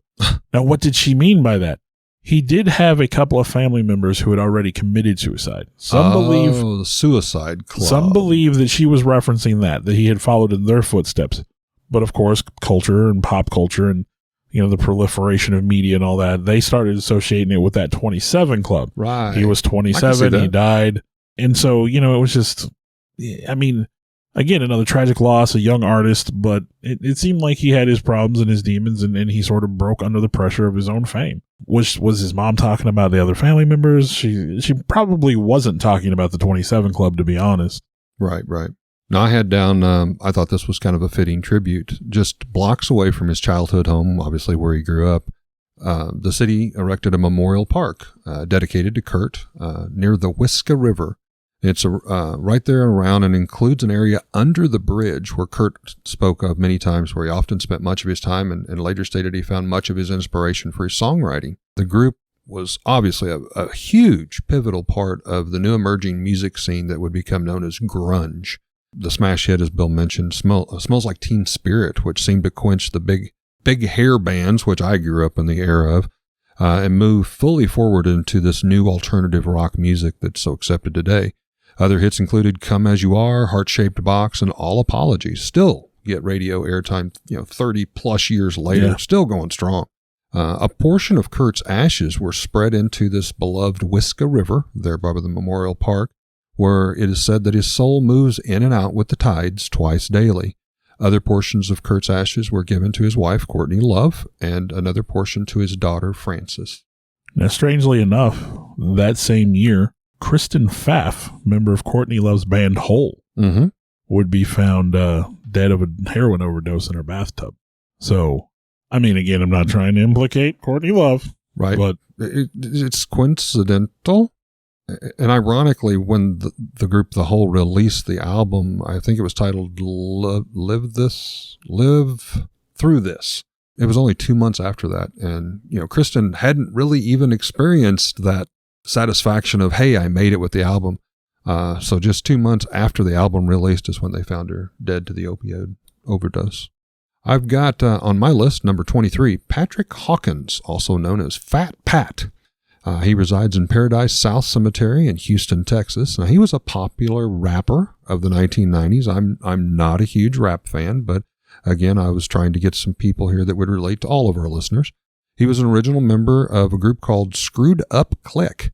Now, what did she mean by that? He did have a couple of family members who had already committed suicide. Some believe the Suicide Club. Some believe that she was referencing that he had followed in their footsteps. But of course, culture and pop culture and the proliferation of media and all that, they started associating it with that 27 Club. Right. He was 27, he died. And so, it was just, again, another tragic loss, a young artist, but it seemed like he had his problems and his demons, and he sort of broke under the pressure of his own fame. Was his mom talking about the other family members? She probably wasn't talking about the 27 Club, to be honest. Right. Now, I had down, I thought this was kind of a fitting tribute. Just blocks away from his childhood home, obviously where he grew up, the city erected a memorial park dedicated to Kurt near the Whiska River. It's right there around and includes an area under the bridge where Kurt spoke of many times, where he often spent much of his time and later stated he found much of his inspiration for his songwriting. The group was obviously a huge pivotal part of the new emerging music scene that would become known as grunge. The smash hit, as Bill mentioned, Smells Like Teen Spirit, which seemed to quench the big hair bands, which I grew up in the era of, and move fully forward into this new alternative rock music that's so accepted today. Other hits included Come As You Are, Heart-Shaped Box, and All Apologies. Still get radio airtime, 30 plus years later, still going strong. A portion of Kurt's ashes were spread into this beloved Whiska River, there by the Memorial Park, where it is said that his soul moves in and out with the tides twice daily. Other portions of Kurt's ashes were given to his wife, Courtney Love, and another portion to his daughter, Frances. Now, strangely enough, that same year, Kristen Pfaff, member of Courtney Love's band Hole, would be found dead of a heroin overdose in her bathtub. So, again, I'm not trying to implicate Courtney Love. Right. But it's coincidental. And ironically, when the group The Hole released the album, I think it was titled Live Through This. It was only 2 months after that. And, Kristen hadn't really even experienced that satisfaction of, hey, I made it with the album. So just 2 months after the album released is when they found her dead to the opioid overdose. I've got on my list, number 23, Patrick Hawkins, also known as Fat Pat. He resides in Paradise South Cemetery in Houston, Texas. Now, he was a popular rapper of the 1990s. I'm not a huge rap fan, but again, I was trying to get some people here that would relate to all of our listeners. He was an original member of a group called Screwed Up Click.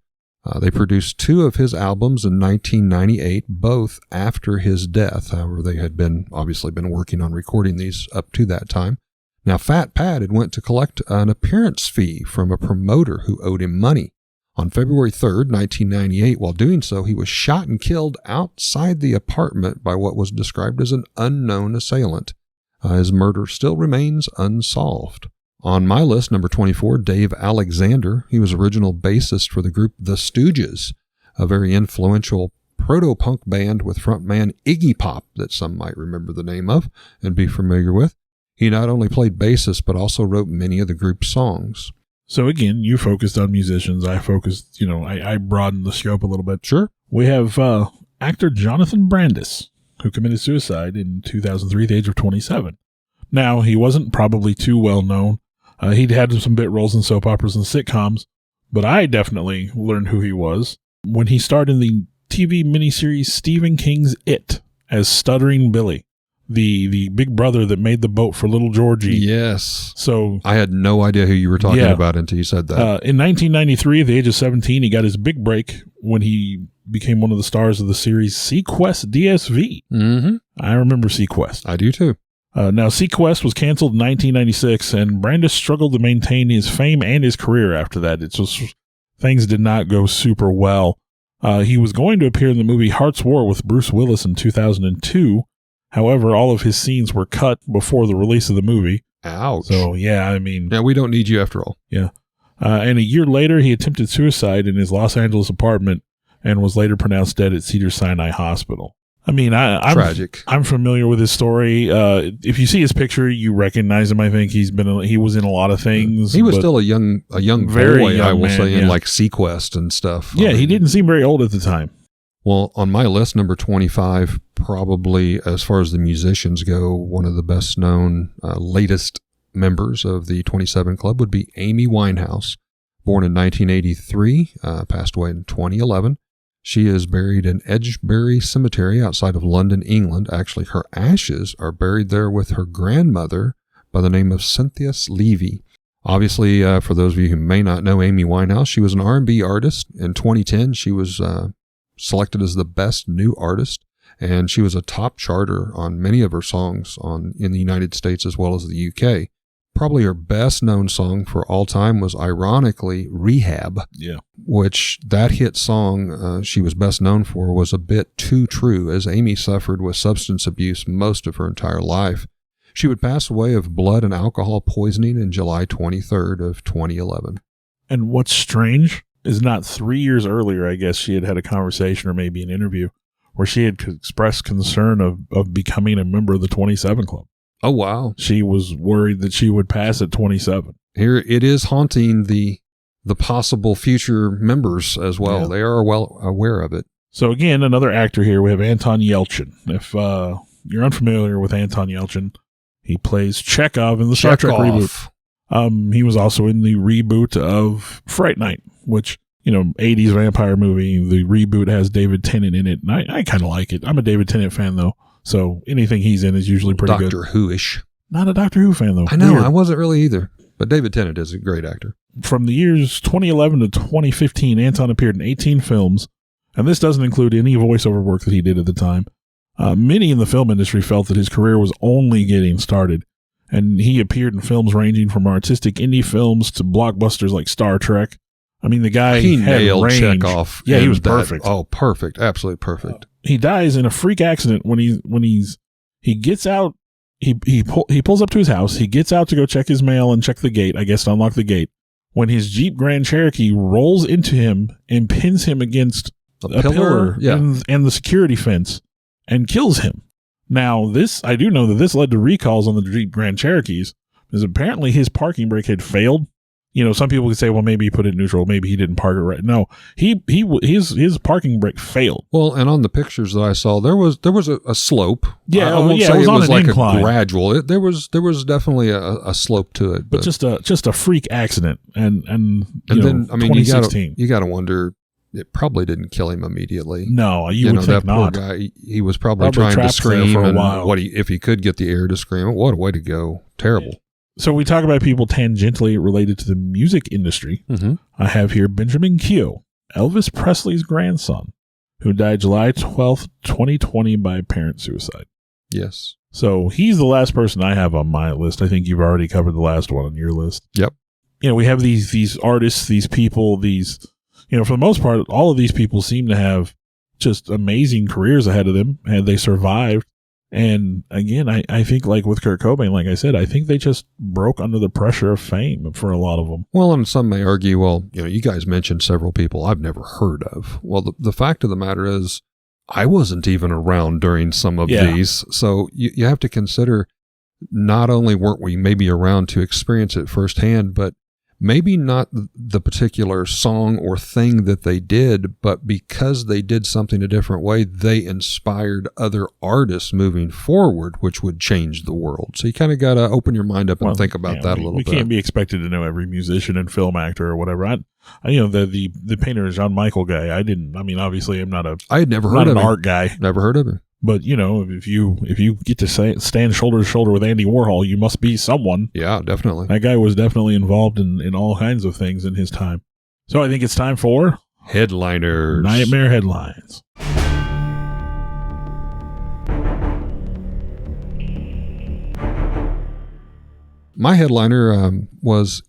They produced 2 of his albums in 1998, both after his death. However, they had obviously been working on recording these up to that time. Now, Fat Pat had went to collect an appearance fee from a promoter who owed him money. On February 3rd, 1998, while doing so, he was shot and killed outside the apartment by what was described as an unknown assailant. His murder still remains unsolved. On my list, number 24, Dave Alexander. He was original bassist for the group The Stooges, a very influential proto-punk band with frontman Iggy Pop that some might remember the name of and be familiar with. He not only played bassist, but also wrote many of the group's songs. So again, you focused on musicians. I focused, I broadened the scope a little bit. Sure. We have actor Jonathan Brandis, who committed suicide in 2003 at the age of 27. Now, he wasn't probably too well known. He'd had some bit roles in soap operas and sitcoms, but I definitely learned who he was when he starred in the TV miniseries Stephen King's It as Stuttering Billy, the big brother that made the boat for little Georgie. Yes. So I had no idea who you were talking about until you said that. In 1993, at the age of 17, he got his big break when he became one of the stars of the series seaQuest DSV. Mm-hmm. I remember seaQuest. I do too. Now, seaQuest was canceled in 1996, and Brandis struggled to maintain his fame and his career after that. It's just things did not go super well. He was going to appear in the movie Heart's War with Bruce Willis in 2002. However, all of his scenes were cut before the release of the movie. Ouch. So, yeah, we don't need you after all. Yeah. And a year later, he attempted suicide in his Los Angeles apartment and was later pronounced dead at Cedars-Sinai Hospital. I'm tragic. I'm familiar with his story. If you see his picture, you recognize him. I think he was in a lot of things. He was still a young very boy, young I will man, say, in yeah. like seaQuest and stuff. Yeah, he didn't seem very old at the time. Well, on my list, number 25, probably as far as the musicians go, one of the best known, latest members of the 27 Club would be Amy Winehouse. Born in 1983, passed away in 2011. She is buried in Edgebury Cemetery outside of London, England. Actually, her ashes are buried there with her grandmother by the name of Cynthia Levy. Obviously, for those of you who may not know Amy Winehouse, she was an R&B artist. In 2010, she was selected as the best new artist, and she was a top charter on many of her songs in the United States as well as the UK. Probably her best known song for all time was ironically Rehab. Yeah. Which that hit song she was best known for was a bit too true, as Amy suffered with substance abuse most of her entire life. She would pass away of blood and alcohol poisoning in July 23rd of 2011. And what's strange is not 3 years earlier, I guess she had a conversation or maybe an interview where she had expressed concern of becoming a member of the 27 Club. Oh, wow. She was worried that she would pass at 27. Here it is haunting the possible future members as well. Yeah. They are well aware of it. So again, another actor here. We have Anton Yelchin. If you're unfamiliar with Anton Yelchin, he plays Chekhov in the Star Trek reboot. He was also in the reboot of Fright Night, which, 80s vampire movie. The reboot has David Tennant in it, and I kind of like it. I'm a David Tennant fan, though. So anything he's in is usually pretty good. Doctor Who-ish. Not a Doctor Who fan, though. I know. Weird. I wasn't really either. But David Tennant is a great actor. From the years 2011 to 2015, Anton appeared in 18 films, and this doesn't include any voiceover work that he did at the time. Many in the film industry felt that his career was only getting started, and he appeared in films ranging from artistic indie films to blockbusters like Star Trek. The guy he had nailed range. Chekhov. Yeah, he was perfect. Oh, perfect. Absolutely perfect. He dies in a freak accident when he gets out. He pulls up to his house. He gets out to go check his mail and check the gate, I guess to unlock the gate, when his Jeep Grand Cherokee rolls into him and pins him against a pillar and the security fence and kills him. Now, I do know that this led to recalls on the Jeep Grand Cherokees, because apparently his parking brake had failed some people could say, well, maybe he put it neutral, maybe he didn't park it right. No, his parking brake failed. Well, and on the pictures that I saw, there was a slope. Yeah, I won't say it was like incline. a gradual. There was definitely a slope to it, but just a freak accident. And then I mean, 2016. you got to wonder. It probably didn't kill him immediately. No, you would think that not. Poor guy, he was probably trying to scream for a and while. if he could get the air to scream. What a way to go! Terrible. So we talk about people tangentially related to the music industry. Mm-hmm. I have here Benjamin Keough, Elvis Presley's grandson, who died July 12th, 2020 by apparent suicide. Yes. So he's the last person I have on my list. I think you've already covered the last one on your list. Yep. We have these artists, these people, these, for the most part, all of these people seem to have just amazing careers ahead of them, and they survived. And again, I think like with Kurt Cobain, like I said, I think they just broke under the pressure of fame for a lot of them. Well, and some may argue, well, you guys mentioned several people I've never heard of. Well, the fact of the matter is, I wasn't even around during some of these. So you have to consider, not only weren't we maybe around to experience it firsthand, but maybe not the particular song or thing that they did, but because they did something a different way, they inspired other artists moving forward, which would change the world. So you kind of got to open your mind up and think about that a little bit. We can't be expected to know every musician and film actor or whatever. The painter Jean Michael guy, obviously I'm not I had never heard of an him. art guy. Never heard of him. But, if you get to stand shoulder to shoulder with Andy Warhol, you must be someone. Yeah, definitely. That guy was definitely involved in all kinds of things in his time. So I think it's time for Headliners. Nightmare Headlines. My headliner was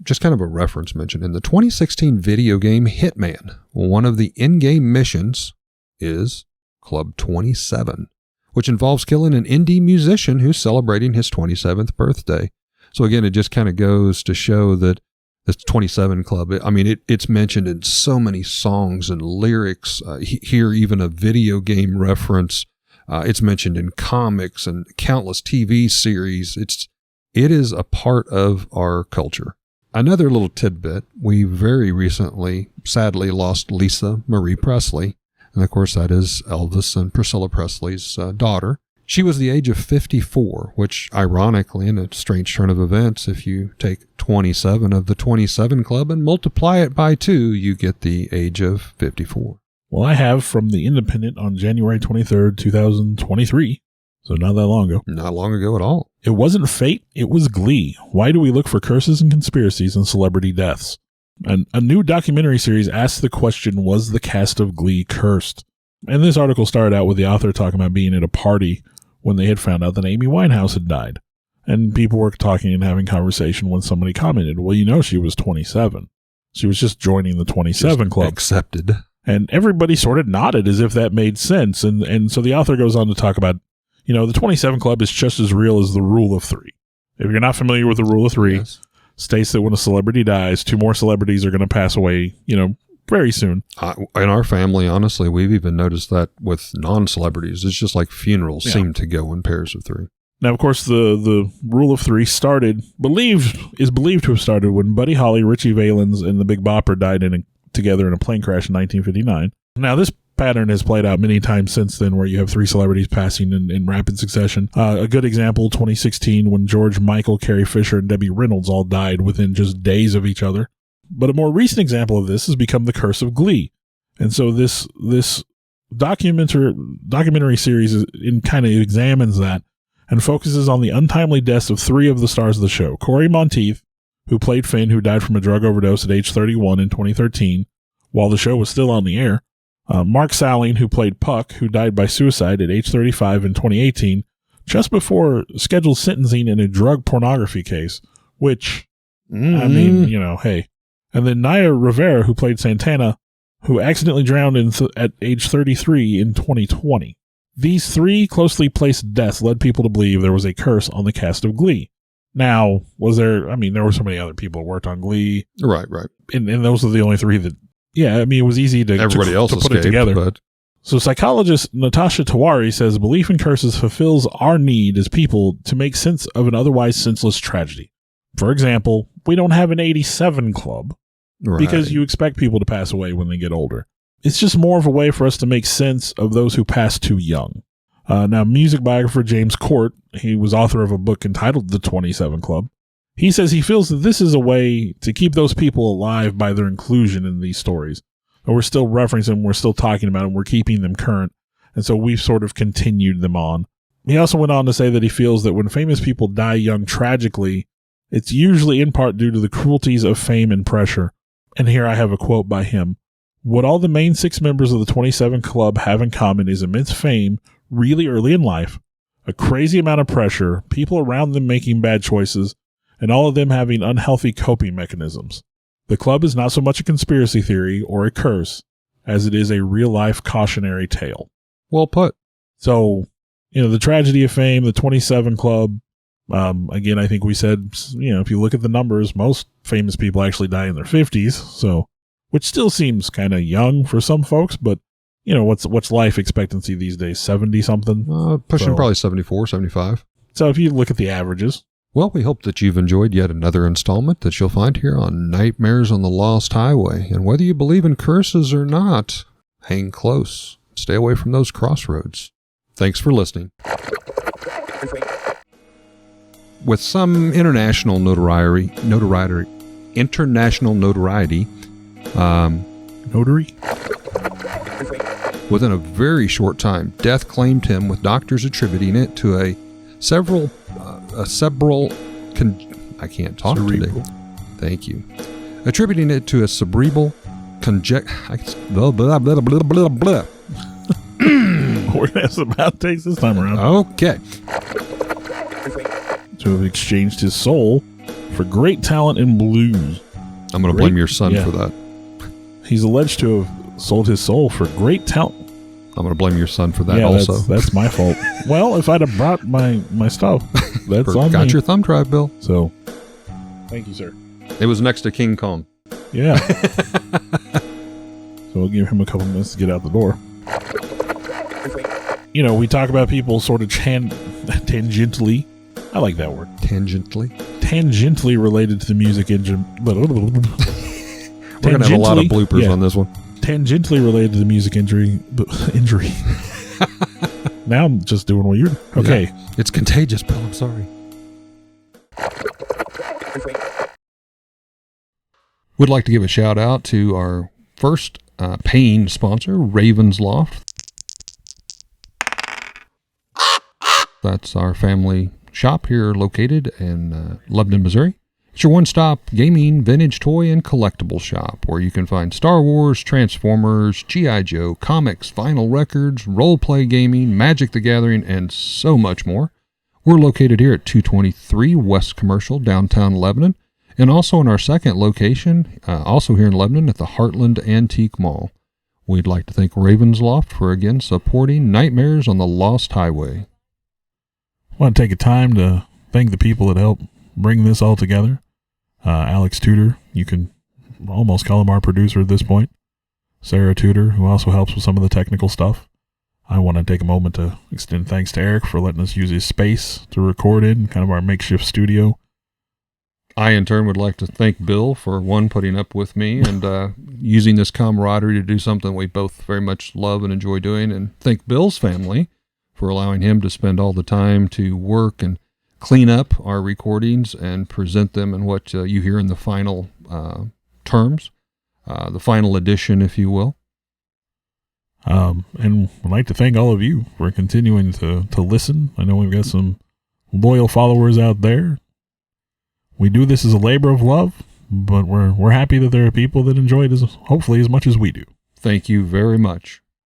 just kind of a reference mention in the 2016 video game Hitman. One of the in-game missions is Club 27, which involves killing an indie musician who's celebrating his 27th birthday. So again, it just kind of goes to show that this 27 Club, it's mentioned in so many songs and lyrics. Here, even a video game reference. It's mentioned in comics and countless TV series. It is a part of our culture. Another little tidbit, we very recently, sadly, lost Lisa Marie Presley. And of course, that is Elvis and Priscilla Presley's daughter. She was the age of 54, which ironically, in a strange turn of events, if you take 27 of the 27 Club and multiply it by 2, you get the age of 54. Well, I have from The Independent on January 23rd, 2023. So not that long ago. Not long ago at all. It wasn't fate, it was Glee. Why do we look for curses and conspiracies and celebrity deaths? A new documentary series asks the question, was the cast of Glee cursed? And this article started out with the author talking about being at a party when they had found out that Amy Winehouse had died. And people were talking and having conversation when somebody commented, well, she was 27. She was just joining the 27 Club. Accepted. And everybody sort of nodded as if that made sense. And so the author goes on to talk about, the 27 Club is just as real as the Rule of 3. If you're not familiar with the Rule of 3, yes. States that when a celebrity dies, 2 more celebrities are going to pass away, very soon. In our family, honestly, we've even noticed that with non-celebrities. It's just like funerals seem to go in pairs of 3. Now, of course, the Rule of 3 is believed to have started when Buddy Holly, Richie Valens, and the Big Bopper died together in a plane crash in 1959. Now, this pattern has played out many times since then, where you have 3 celebrities passing in rapid succession. A good example, 2016, when George Michael, Carrie Fisher, and Debbie Reynolds all died within just days of each other. But a more recent example of this has become The Curse of Glee. And so this documentary series kind of examines that and focuses on the untimely deaths of 3 of the stars of the show. Corey Monteith, who played Finn, who died from a drug overdose at age 31 in 2013, while the show was still on the air. Mark Salling, who played Puck, who died by suicide at age 35 in 2018, just before scheduled sentencing in a drug pornography case, which, hey. And then Naya Rivera, who played Santana, who accidentally drowned at age 33 in 2020. These 3 closely placed deaths led people to believe there was a curse on the cast of Glee. Now, there were so many other people who worked on Glee. Right. And those are the only 3 that, it was easy to put it together. But So psychologist Natasha Tawari says belief in curses fulfills our need as people to make sense of an otherwise senseless tragedy. For example, we don't have an 87 club Right. because you expect people to pass away when they get older. It's just more of a way for us to make sense of those who pass too young. Now, music biographer James Court, he was author of a book entitled The 27 Club. He says he feels that this is a way to keep those people alive by their inclusion in these stories. But we're still referencing them, we're still talking about them, we're keeping them current. And so we've sort of continued them on. He also went on to say that he feels that when famous people die young tragically, it's usually in part due to the cruelties of fame and pressure. And here I have a quote by him. What all the main 6 members of the 27 Club have in common is immense fame, really early in life, a crazy amount of pressure, people around them making bad choices, and all of them having unhealthy coping mechanisms. The club is not so much a conspiracy theory or a curse as it is a real-life cautionary tale. Well put. So, the tragedy of fame, the 27 Club, again, I think we said, if you look at the numbers, most famous people actually die in their 50s, so, which still seems kind of young for some folks, but, what's life expectancy these days? 70-something? Pushing probably 74, 75. So if you look at the averages. Well, we hope that you've enjoyed yet another installment that you'll find here on Nightmares on the Lost Highway. And whether you believe in curses or not, hang close. Stay away from those crossroads. Thanks for listening. With some international notoriety, Notary? within a very short time, death claimed him, with doctors attributing it to I can't talk Cerebral. today. Thank you. Attributing it to a cerebral blah, blah, blah, blah, blah, blah. We're going to have some outtakes this time around. Okay. To have exchanged his soul for great talent in blues. I'm going to blame your son Yeah. for that. He's alleged to have sold his soul for great talent. I'm going to blame your son for that Yeah, also. that's my fault. Well, if I'd have brought my stuff, that's on Got me. your thumb drive, Bill. So, thank you, sir. It was next to King Kong. Yeah. So we'll give him a couple minutes to get out the door. We talk about people sort of tangentially. I like that word. Tangentially. Tangentially related to the music engine. We're going to have a lot of bloopers on this one. Tangentially related to the music injury. Now I'm just doing what you're doing. Okay. Yeah. It's contagious, Bill. I'm sorry. Would like to give a shout out to our first paying sponsor, Raven's Loft. That's our family shop here located in Lebanon, Missouri. It's your one-stop gaming, vintage toy, and collectible shop where you can find Star Wars, Transformers, G.I. Joe, comics, vinyl records, role-play gaming, Magic the Gathering, and so much more. We're located here at 223 West Commercial, downtown Lebanon, and also in our second location, also here in Lebanon at the Heartland Antique Mall. We'd like to thank Raven's Loft for again supporting Nightmares on the Lost Highway. I want to take a time to thank the people that helped bring this all together. Alex Tudor, you can almost call him our producer at this point. Sarah Tudor, who also helps with some of the technical stuff. I want to take a moment to extend thanks to Eric for letting us use his space to record in, kind of our makeshift studio. I, in turn, would like to thank Bill for, one, putting up with me and using this camaraderie to do something we both very much love and enjoy doing, and thank Bill's family for allowing him to spend all the time to work and clean up our recordings and present them in what you hear in the final terms, the final edition, if you will. And I'd like to thank all of you for continuing to listen. I know we've got some loyal followers out there. We do this as a labor of love, but we're happy that there are people that enjoy it hopefully as much as we do. Thank you very much.